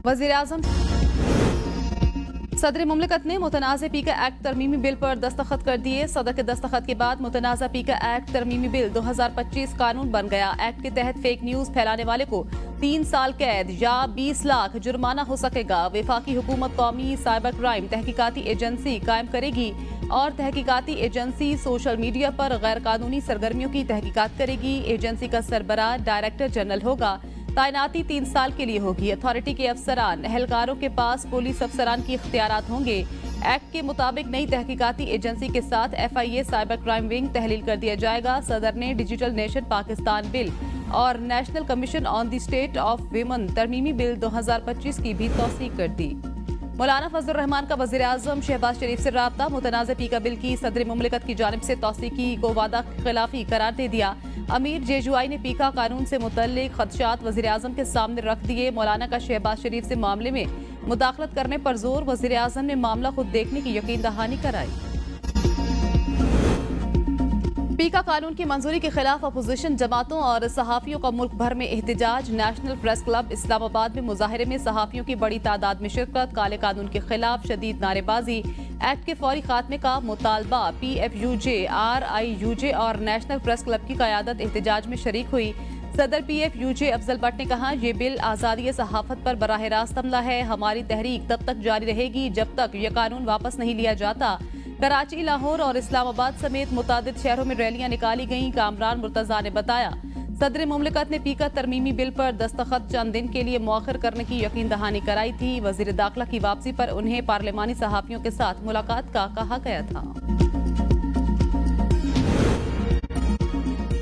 वज़ीर-ए-आज़म सदर मुमलिकत ने मुतनाज़ पीका एक्ट तरमीमी बिल पर दस्तखत कर दिए। सदर के दस्तखत के बाद मुतनाज़ पीका एक्ट तरमीमी बिल 2025 कानून बन गया। एक्ट के तहत फेक न्यूज़ फैलाने वाले को 3 साल कैद या 20 लाख जुर्माना हो सकेगा। वफाकी हुकूमत कौमी साइबर क्राइम तहकीकाती एजेंसी कायम करेगी और तहकीकाती एजेंसी सोशल मीडिया पर गैर कानूनी सरगर्मियों की तहकीकात करेगी। एजेंसी का सरबराह डायरेक्टर जनरल होगा। तैनाती 3 साल के लिए होगी। अथॉरिटी के अफसरान एहलकारों के पास पुलिस अफसरान की इख्तियारात होंगे। एक्ट के मुताबिक नई तहकीकाती एजेंसी के साथ FIA साइबर क्राइम विंग तहलील कर दिया जाएगा। सदर ने डिजिटल नेशन पाकिस्तान बिल और national commission on the state of women तरमीमी बिल 2025 की भी तौसीक कर दी। मौलाना फजलुर रहमान का वज़ीर-ए-आज़म शहबाज शरीफ से राब्ता। मुतनाज़ पीका बिल की सदर मुमलिकत की जानिब से तौसीकी को वादा खिलाफी करार दे दिया। अमीर जेजुआई ने पीका कानून से मुतल्लिक खदशात वज़ीर-ए-आज़म के सामने रख दिए। मौलाना का शहबाज शरीफ से मामले में मुदाखलत करने पर जोर। वज़ीर-ए-आज़म ने मामला खुद देखने की यकीन दहानी कराई। पीका कानून की मंजूरी के खिलाफ अपोजिशन जमातों और सहाफियों का मुल्क भर में एहतजाज। नेशनल प्रेस क्लब इस्लामाबाद में मुजाहरे में सहाफियों की बड़ी तादाद में शिरकत। काले कानून के खिलाफ शदीद नारेबाजी। एक्ट के फौरी खात्मे का मुतालबा। PFUJ, RIUJ और नेशनल प्रेस क्लब की क़यादत एहतजाज में शरीक हुई। सदर PFUJ अफजल भट्ट ने कहा, ये बिल आज़ादी सहाफत पर बराह रास्त हमला है। हमारी तहरीक तब तक जारी रहेगी जब तक यह कानून वापस नहीं लिया जाता। कराची, लाहौर और इस्लामाबाद समेत मुतादिद शहरों में रैलियां निकाली गईं। कामरान मुर्तजा ने बताया, सदर मुमलिकत ने पीका तरमीमी बिल पर दस्तखत चंद दिन के लिए मौखर करने की यकीन दहानी कराई थी। वजीर दाखिला की वापसी पर उन्हें पार्लिमानी सहाफियों के साथ मुलाकात का कहा गया था।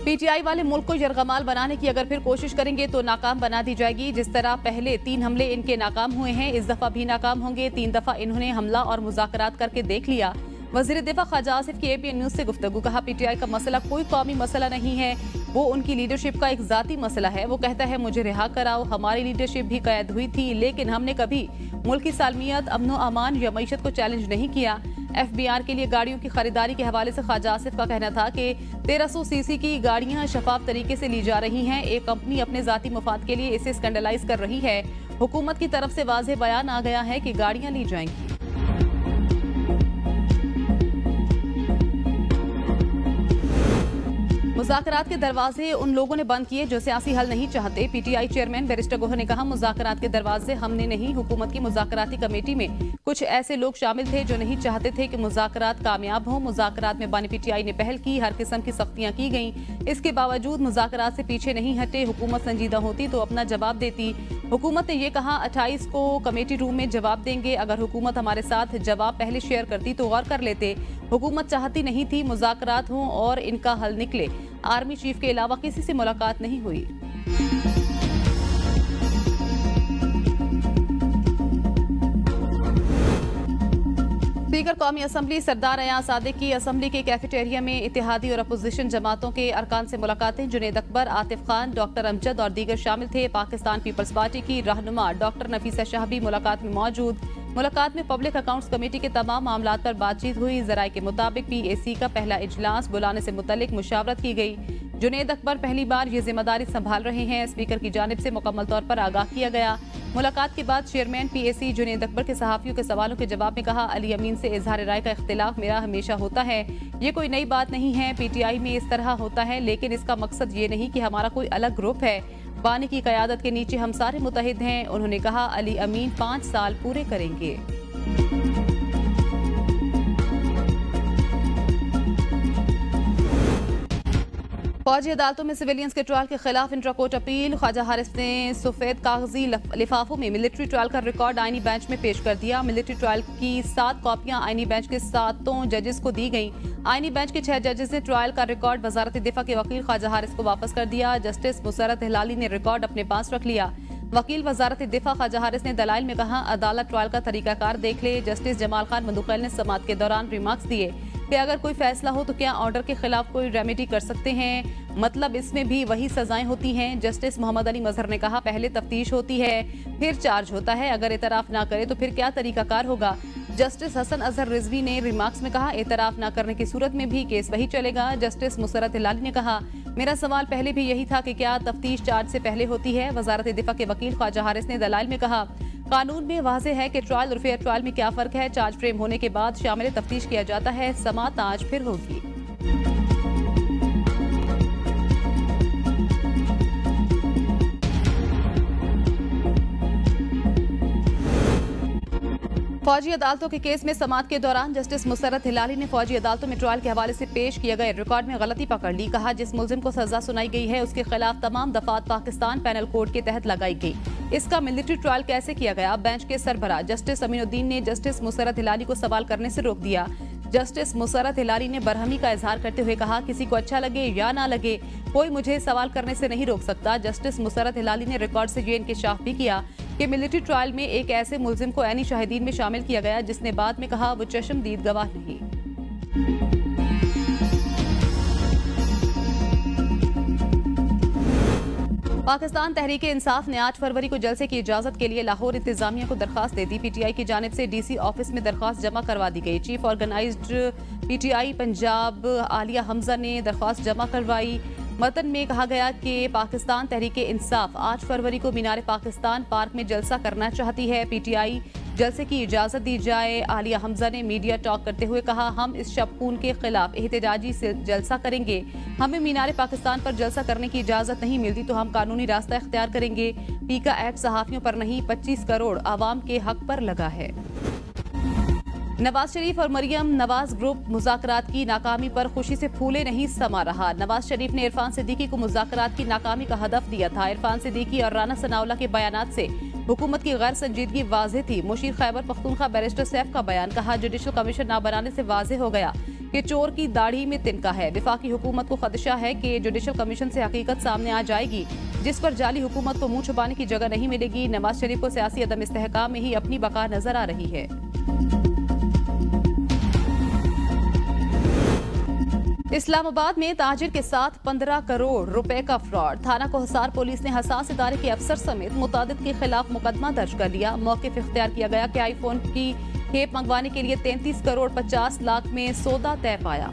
PTI वाले मुल्क को यरगमाल बनाने की अगर फिर कोशिश करेंगे तो नाकाम बना दी जाएगी। जिस तरह पहले 3 हमले इनके नाकाम हुए हैं, इस दफा भी नाकाम होंगे। 3 दफा इन्होंने हमला और मुज़ाकरात करके देख लिया। वज़ीर दिफा ख्वाजा आसिफ की APN न्यूज़ से गुफ्तगू। कहा, PTI का मसला कोई कौमी मसला नहीं है, वो उनकी लीडरशिप का एक ज़ाती मसला है। वो कहता है मुझे रिहा कराओ। हमारी लीडरशिप भी कैद हुई थी, लेकिन हमने कभी मुल्क की सालमियत, अमनो अमान या मईशत को चैलेंज नहीं किया। FBR के लिए गाड़ियों की खरीदारी के हवाले से ख्वाजा आसिफ का कहना था कि 1300 CC की गाड़ियां शफाफ तरीके से ली जा रही हैं। एक कंपनी अपने ज़ाती मफाद के लिए इसे स्कैंडलाइज कर रही है। हुकूमत की तरफ से वाज़ेह बयान आ गया है कि गाड़ियां ली जाएंगी। मुज़ाकरात के दरवाजे उन लोगों ने बंद किए जो सियासी हल नहीं चाहते। PTI चेयरमैन बैरिस्टर गोहर ने कहा, मुज़ाकरात के दरवाजे हमने नहीं, हुकूमत की मुज़ाकराती कमेटी में कुछ ऐसे लोग शामिल थे जो नहीं चाहते थे कि मुज़ाकरात कामयाब हों। मुज़ाकरात में बानी PTI ने पहल की, हर किस्म की सख्तियां की गईं। इसके बावजूद मुज़ाकरात से पीछे नहीं हटे। हुकूमत संजीदा होती तो अपना जवाब देती। हुकूमत ने यह कहा, 28 को कमेटी रूम में जवाब देंगे। अगर हुकूमत हमारे साथ जवाब पहले शेयर करती तो गौर कर लेते। हुकूमत चाहती नहीं थी मुज़ाकरात हों और इनका हल निकले। आर्मी चीफ के अलावा किसी से मुलाकात नहीं हुई। स्पीकर कौमी असम्बली सरदार अयाज सादिक की असम्बली के कैफेटेरिया में इत्तेहादी और अपोजिशन जमातों के अरकान से मुलाकातें। जुनेद अकबर, आतिफ खान, डॉक्टर अमजद और दीगर शामिल थे। पाकिस्तान पीपल्स पार्टी की रहनुमा डॉक्टर नफीसा शाह भी मुलाकात में मौजूद। मुलाकात में पब्लिक अकाउंट्स कमेटी के तमाम मामलात पर बातचीत हुई। जराये के मुताबिक PAC का पहला इजलास बुलाने से मुतल्लिक मुशावरत की गई। जुनेद अकबर पहली बार ये जिम्मेदारी संभाल रहे हैं। स्पीकर की जानिब से मुकम्मल तौर पर आगाह किया गया। मुलाकात के बाद चेयरमैन PAC जुनेद अकबर के सहाफियों के सवालों के जवाब में कहा, अली अमीन से इजहार राय का इख्तिलाफ मेरा हमेशा होता है। ये कोई नई बात नहीं है। PTI में इस तरह होता है, लेकिन इसका मकसद ये नहीं कि हमारा कोई अलग ग्रुप है। बानी की क़यादत के नीचे हम सारे मुतहिद हैं। उन्होंने कहा, अली अमीन 5 साल पूरे करेंगे। फौजी अदालतों में सिविलियंस के ट्रायल के खिलाफ intra court appeal. Khawaja Haris ने सफेद कागजी लिफाफों में मिलिट्री ट्रायल का रिकॉर्ड आईनी बेंच में पेश कर दिया। मिलिट्री ट्रायल की 7 कॉपियां आईनी बेंच के 7 जजेस को दी गई। आईनी बेंच के 6 जजेस ने ट्रायल का रिकॉर्ड वजारत दिफा के वकील ख्वाजा हारिस को वापस कर दिया। जस्टिस मुसरत हिलाली ने रिकॉर्ड अपने पास रख लिया। वकील वजारत दिफा ख्वाजा हारिस ने दलाइल में कहा, अदालत ट्रायल का तरीकाकार देख ले। जस्टिस जमाल खान मंदुखैल ने समाअत के दौरान रिमार्क्स दिए कि अगर कोई फैसला हो तो क्या ऑर्डर के खिलाफ कोई रेमेडी कर सकते हैं, मतलब इसमें भी वही सजाएं होती हैं। जस्टिस मोहम्मद अली मजहर ने कहा, पहले तफ्तीश होती है फिर चार्ज होता है, अगर एतराफ ना करे तो फिर क्या तरीकाकार होगा। जस्टिस हसन अजहर रिजवी ने रिमार्क्स में कहा, एतराफ ना करने की सूरत में भी केस वही चलेगा। जस्टिस मुसरत हिलाली ने कहा, मेरा सवाल पहले भी यही था कि क्या तफ्तीश चार्ज से पहले होती है। वजारत दिफा के वकील ख्वाजा हारिस ने दलाइल में कहा, कानून में वाज़ेह है कि ट्रायल और फेयर ट्रायल में क्या फ़र्क है। चार्ज फ्रेम होने के बाद शामिल तफ्तीश किया जाता है, समाअत आज फिर होगी। फौजी अदालतों के केस में समाअत के दौरान जस्टिस मुसर्रत हिलाली ने फौजी अदालतों में ट्रायल के हवाले से पेश किए गए रिकॉर्ड में गलती पकड़ ली। कहा, जिस मुल्जिम को सजा सुनाई गई है उसके खिलाफ तमाम दफात पाकिस्तान पैनल कोड के तहत लगाई गई। इसका मिलिट्री ट्रायल कैसे किया गया। बेंच के सरबराह जस्टिस अमीनुद्दीन ने जस्टिस मुसर्रत हिलाली को सवाल करने से रोक दिया। जस्टिस मुसर्रत हिलाली ने बरहमी का इजहार करते हुए कहा, किसी को अच्छा लगे या ना लगे, कोई मुझे सवाल करने से नहीं रोक सकता। जस्टिस मुसर्रत हिलाली ने रिकॉर्ड से ये इंकशाफ भी किया कि मिलिट्री ट्रायल में एक ऐसे मुल्जिम को ऐनी शाहिदीन में शामिल किया गया जिसने बाद में कहा वो चश्मदीद गवाह नहीं। पाकिस्तान तहरीक इंसाफ ने 8 फरवरी को जलसे की इजाजत के लिए लाहौर इंतजामिया को दरखास्त दे दी। पीटीआई की जानिब से डीसी ऑफिस में दरखास्त जमा करवा दी गई। Chief organised PTI Punjab Aliya Hamza ने दरखास्त जमा करवाई। मतन में कहा गया कि पाकिस्तान तहरीक इंसाफ 8 फरवरी को मीनार पाकिस्तान पार्क में जलसा करना चाहती है। पीटीआई जलसे की इजाजत दी जाए। आलिया हमजा ने मीडिया टॉक करते हुए कहा, हम इस शबखून के खिलाफ एहतजाजी से जलसा करेंगे। हमें मीनार पाकिस्तान पर जलसा करने की इजाजत नहीं मिलती तो हम कानूनी रास्ता इख्तियार करेंगे। पीका एक्ट सहाफियों पर नहीं 25 करोड़ आवाम के हक पर लगा है। नवाज शरीफ और मरियम नवाज ग्रुप मुज़ाकरात की नाकामी पर खुशी से फूले नहीं समा रहा। नवाज शरीफ ने इरफान सिद्दीकी को मुज़ाकरात की नाकामी का हदफ दिया था। इरफान सिद्दीकी और राना सनाउल्लाह के बयानात से हुकूमत की गैर संजीदगी वाज़ेह थी। मुशीर खैबर पख्तूनख्वा बैरिस्टर सैफ का बयान, कहा, जुडिशल कमीशन न बनाने से वाज़ेह हो गया कि चोर की दाढ़ी में तिनका है। वफाकी हुकूमत को खदशा है कि जुडिशल कमीशन से हकीकत सामने आ जाएगी जिस पर जाली हुकूमत को मुंह छुपाने की जगह नहीं मिलेगी। नवाज शरीफ को सियासी अदम इस्तेहकाम में ही अपनी बका नजर आ रही है। इस्लामाबाद में ताजिर के साथ 15 करोड़ रुपए का फ्रॉड। थाना कोहसार पुलिस ने हसास इदारे के अफसर समेत मुतादिद के खिलाफ मुकदमा दर्ज कर लिया। मौक़िफ़ इख्तियार किया गया कि आईफोन की खेप मंगवाने के लिए 33 करोड़ 50 लाख में सौदा तय पाया।